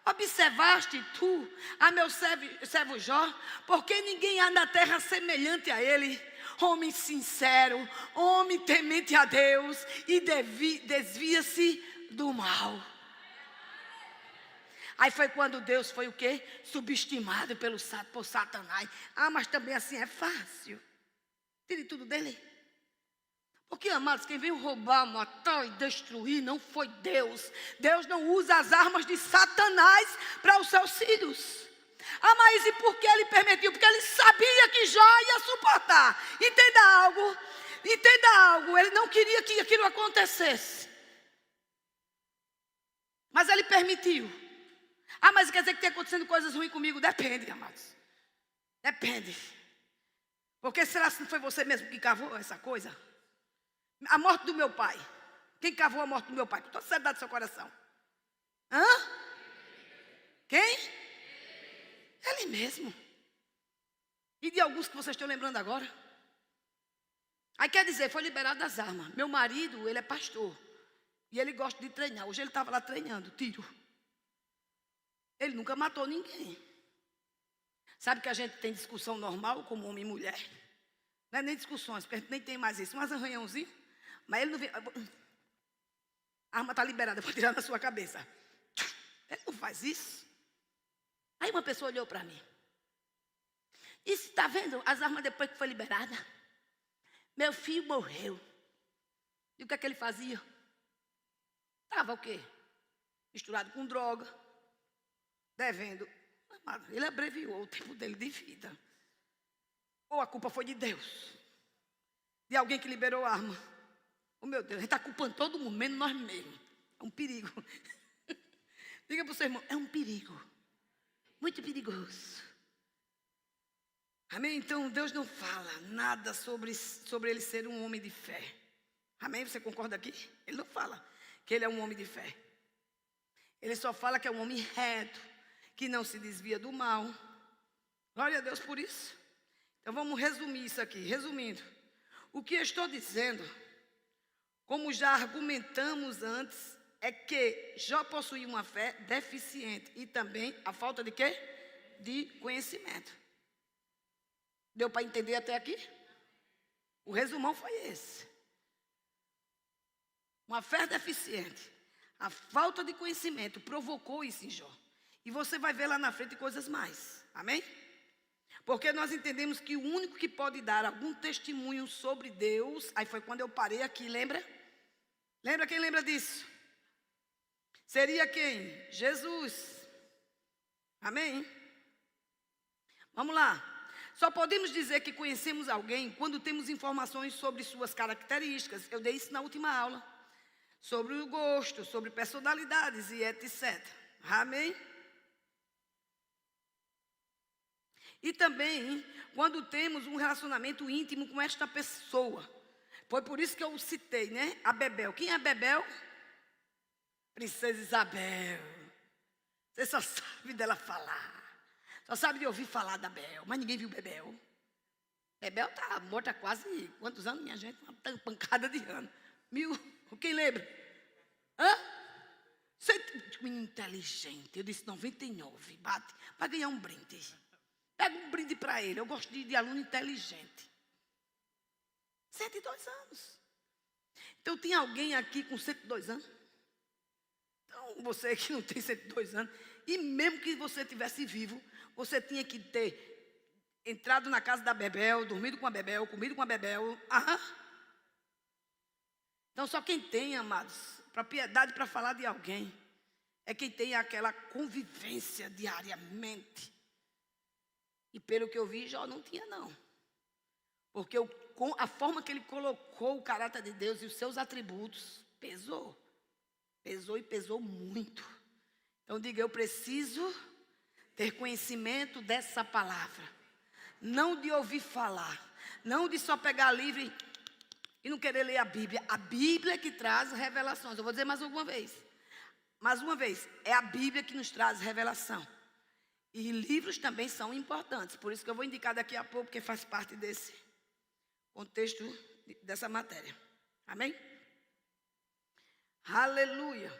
Observaste tu a meu servo Jó? Porque ninguém há na terra semelhante a ele. Homem sincero, homem temente a Deus e desvia-se do mal. Aí foi quando Deus foi o quê? Subestimado por Satanás. Ah, mas também assim é fácil. Tire tudo dele. Porque, amados, quem veio roubar, matar e destruir não foi Deus. Deus não usa as armas de Satanás para os seus filhos. Ah, mas e por que ele permitiu? Porque ele sabia que Jó ia suportar. Entenda algo. Ele não queria que aquilo acontecesse. Mas ele permitiu. Ah, mas quer dizer que tem acontecendo coisas ruins comigo? Depende, amados. Depende. Porque será que não foi você mesmo que cavou essa coisa? A morte do meu pai. Quem cavou a morte do meu pai? Com toda a seriedade do seu coração. Hã? Quem? Ele mesmo. E de alguns que vocês estão lembrando agora? Aí quer dizer, foi liberado das armas. Meu marido, ele é pastor. E ele gosta de treinar. Hoje ele estava lá treinando, tiro. Ele nunca matou ninguém. Sabe que a gente tem discussão normal, como homem e mulher? Não é nem discussões, porque a gente nem tem mais isso. Mas arranhãozinho. Mas ele não vem. A arma está liberada para tirar na sua cabeça. Ele não faz isso. Aí uma pessoa olhou para mim. E você está vendo as armas depois que foi liberada? Meu filho morreu. E o que é que ele fazia? Estava o quê? Misturado com droga. Devendo. Ele abreviou o tempo dele de vida. Ou a culpa foi de Deus? De alguém que liberou a arma? Oh, meu Deus, a gente está culpando todo mundo, menos nós mesmos. É um perigo. Diga para o seu irmão, é um perigo. Muito perigoso. Amém? Então, Deus não fala nada sobre ele ser um homem de fé. Amém? Você concorda aqui? Ele não fala que ele é um homem de fé. Ele só fala que é um homem reto, que não se desvia do mal. Glória a Deus por isso. Então, vamos resumir isso aqui. Resumindo, o que eu estou dizendo, como já argumentamos antes, é que Jó possuía uma fé deficiente e também a falta de quê? De conhecimento. Deu para entender até aqui? O resumão foi esse. Uma fé deficiente, a falta de conhecimento provocou isso em Jó. E você vai ver lá na frente coisas mais. Amém? Porque nós entendemos que o único que pode dar algum testemunho sobre Deus, aí foi quando eu parei aqui, lembra? Lembra? Quem lembra disso? Seria quem? Jesus. Amém? Vamos lá. Só podemos dizer que conhecemos alguém quando temos informações sobre suas características. Eu dei isso na última aula. Sobre o gosto, sobre personalidades e etc. Amém? E também quando temos um relacionamento íntimo com esta pessoa. Foi por isso que eu citei, né? A Bebel. Quem é a Bebel? Princesa Isabel. Você só sabe dela falar. Só sabe de ouvir falar da Bel. Mas ninguém viu Bebel. Bebel está morta há quase quantos anos, minha gente? Uma pancada de anos. 1000. Quem lembra? Hã? Você é inteligente. Eu disse 99. Bate. Vai ganhar um brinde. Pega um brinde para ele. Eu gosto de aluno inteligente. 102 anos. Então, tem alguém aqui com 102 anos? Então, você que não tem 102 anos, e mesmo que você estivesse vivo, você tinha que ter entrado na casa da Bebel, dormido com a Bebel, comido com a Bebel. Aham. Então, só quem tem, amados, propriedade para falar de alguém, é quem tem aquela convivência diariamente. E pelo que eu vi, Jó não tinha, não. Porque a forma que ele colocou o caráter de Deus e os seus atributos, pesou. Pesou e pesou muito. Então diga, eu preciso ter conhecimento dessa palavra. Não de ouvir falar. Não de só pegar livro e não querer ler a Bíblia. A Bíblia é que traz revelações. Eu vou dizer mais alguma vez. Mais uma vez, é a Bíblia que nos traz revelação. E livros também são importantes. Por isso que eu vou indicar daqui a pouco, porque faz parte desse contexto dessa matéria. Amém? Aleluia.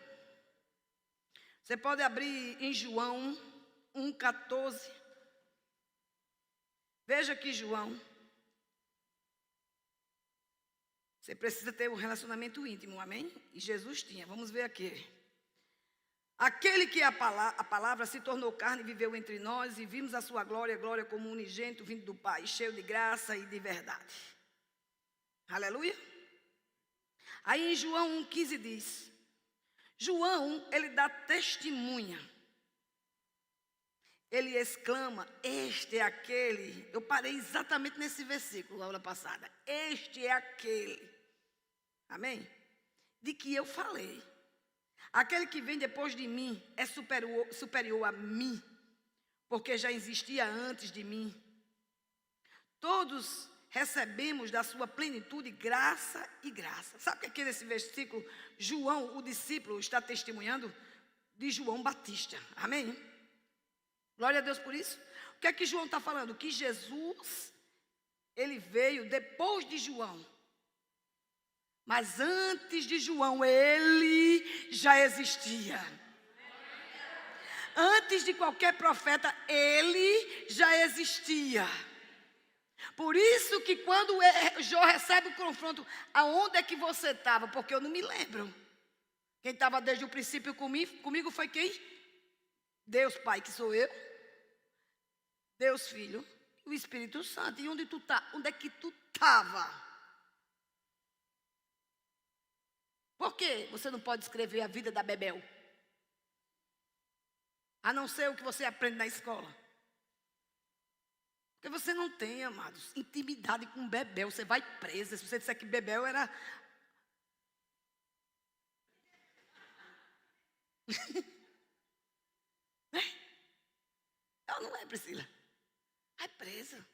Você pode abrir em João 1,14. Veja aqui João. Você precisa ter um relacionamento íntimo, amém? E Jesus tinha. Vamos ver aqui. Aquele que é a palavra se tornou carne e viveu entre nós, e vimos a sua glória, glória como unigênito vindo do Pai, cheio de graça e de verdade. Aleluia. Aí em João 1,15 diz, João, ele dá testemunha. Ele exclama, este é aquele. Eu parei exatamente nesse versículo, na aula passada. Este é aquele. Amém? De que eu falei. Aquele que vem depois de mim é superior a mim, porque já existia antes de mim. Todos recebemos da sua plenitude graça e graça. Sabe o que aqui nesse versículo, João, o discípulo, está testemunhando? De João Batista. Amém? Glória a Deus por isso. O que é que João está falando? Que Jesus, ele veio depois de João. Mas antes de João, ele já existia. Antes de qualquer profeta, ele já existia. Por isso que quando Jó recebe o confronto, aonde é que você estava? Porque eu não me lembro. Quem estava desde o princípio comigo foi quem? Deus Pai, que sou eu. Deus Filho e o Espírito Santo. E onde tu tá? Onde é que tu estava? Por que você não pode escrever a vida da Bebel? A não ser o que você aprende na escola. Porque você não tem, amados, intimidade com Bebel. Você vai presa. Se você disser que Bebel era... Ela não é, Priscila. Vai presa.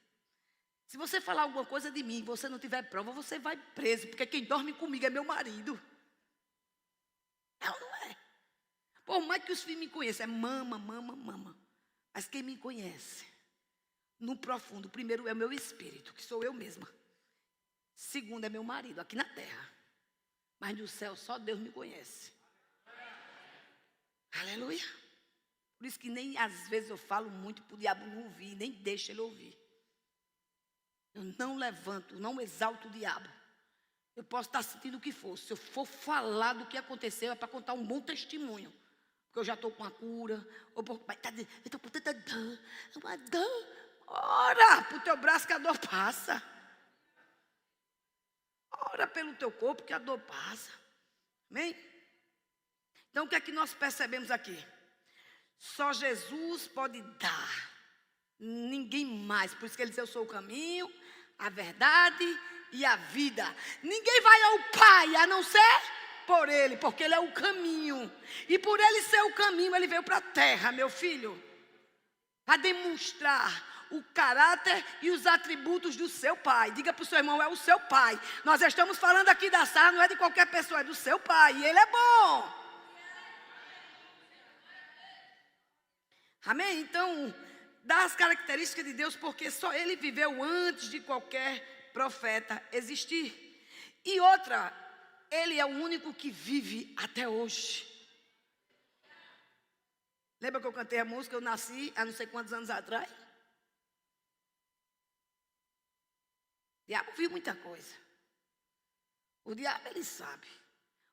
Se você falar alguma coisa de mim e você não tiver prova, você vai preso. Porque quem dorme comigo é meu marido. Ela não é. Por mais que os filhos me conheçam, é mama, mama, mama. Mas quem me conhece, no profundo, primeiro é o meu espírito, que sou eu mesma. Segundo é meu marido, aqui na terra. Mas no céu só Deus me conhece. Aleluia. Por isso que nem às vezes eu falo muito para o diabo não ouvir, nem deixo ele ouvir. Eu não levanto, não exalto o diabo. Eu posso estar sentindo o que for. Se eu for falar do que aconteceu, é para contar um bom testemunho. Porque eu já estou com a cura. Ou eu estou com tanta dor. Uma dor. Ora para o teu braço que a dor passa. Ora pelo teu corpo que a dor passa. Amém? Então o que é que nós percebemos aqui? Só Jesus pode dar. Ninguém mais. Por isso que ele diz, eu sou o caminho, a verdade e a vida. Ninguém vai ao Pai a não ser por ele, porque ele é o caminho. E por ele ser o caminho, ele veio para a terra, meu filho, para demonstrar o caráter e os atributos do seu Pai. Diga para o seu irmão, é o seu Pai. Nós estamos falando aqui da Sara, não é de qualquer pessoa, é do seu Pai. E ele é bom. Amém? Então, dá as características de Deus, porque só ele viveu antes de qualquer profeta existir. E outra, ele é o único que vive até hoje. Lembra que eu cantei a música, eu nasci há não sei quantos anos atrás? O diabo viu muita coisa. O diabo, ele sabe.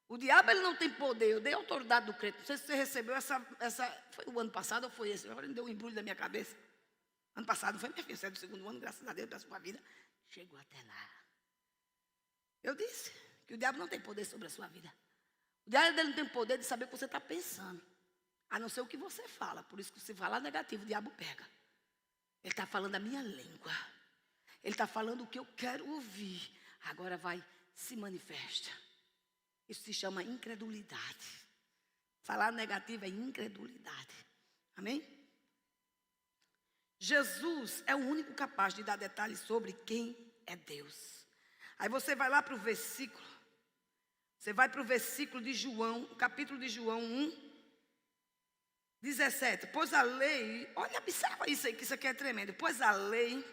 O diabo, ele não tem poder. Eu dei autoridade do crente. Não sei se você recebeu essa... Foi o ano passado ou foi esse? Agora me deu um embrulho da minha cabeça. Ano passado foi, minha filha. Você é do segundo ano, graças a Deus, da sua vida. Chegou até lá. Eu disse que o diabo não tem poder sobre a sua vida. O diabo dele não tem poder de saber o que você está pensando. A não ser o que você fala. Por isso que se falar negativo, o diabo pega. Ele está falando a minha língua. Ele está falando o que eu quero ouvir. Agora vai, se manifesta. Isso se chama incredulidade. Falar negativo é incredulidade. Amém? Jesus é o único capaz de dar detalhes sobre quem é Deus. Aí você vai lá para o versículo. Você vai para o versículo de João, o capítulo de João 1, 17. Pois a lei, olha, observa isso aí, que isso aqui é tremendo. Pois a lei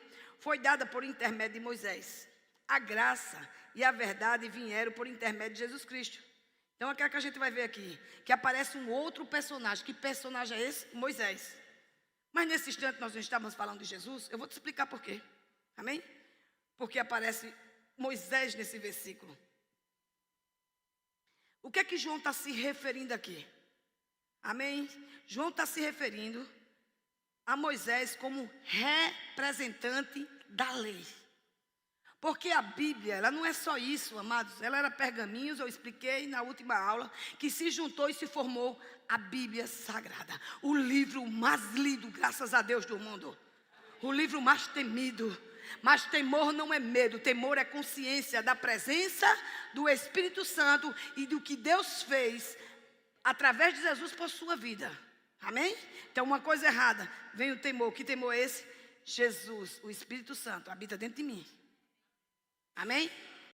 foi dada por intermédio de Moisés. A graça e a verdade vieram por intermédio de Jesus Cristo. Então, aquilo que a gente vai ver aqui, que aparece um outro personagem. Que personagem é esse? Moisés. Mas nesse instante nós não estamos falando de Jesus. Eu vou te explicar por quê. Amém? Porque aparece Moisés nesse versículo. O que é que João está se referindo aqui? Amém? João está se referindo a Moisés como representante da lei. Porque a Bíblia, ela não é só isso, amados. Ela era pergaminhos, eu expliquei na última aula, que se juntou e se formou a Bíblia Sagrada. O livro mais lido, graças a Deus, do mundo. O livro mais temido. Mas temor não é medo, temor é consciência da presença do Espírito Santo e do que Deus fez através de Jesus por sua vida. Amém? Então uma coisa errada, vem o temor. Que temor é esse? Jesus, o Espírito Santo, habita dentro de mim. Amém?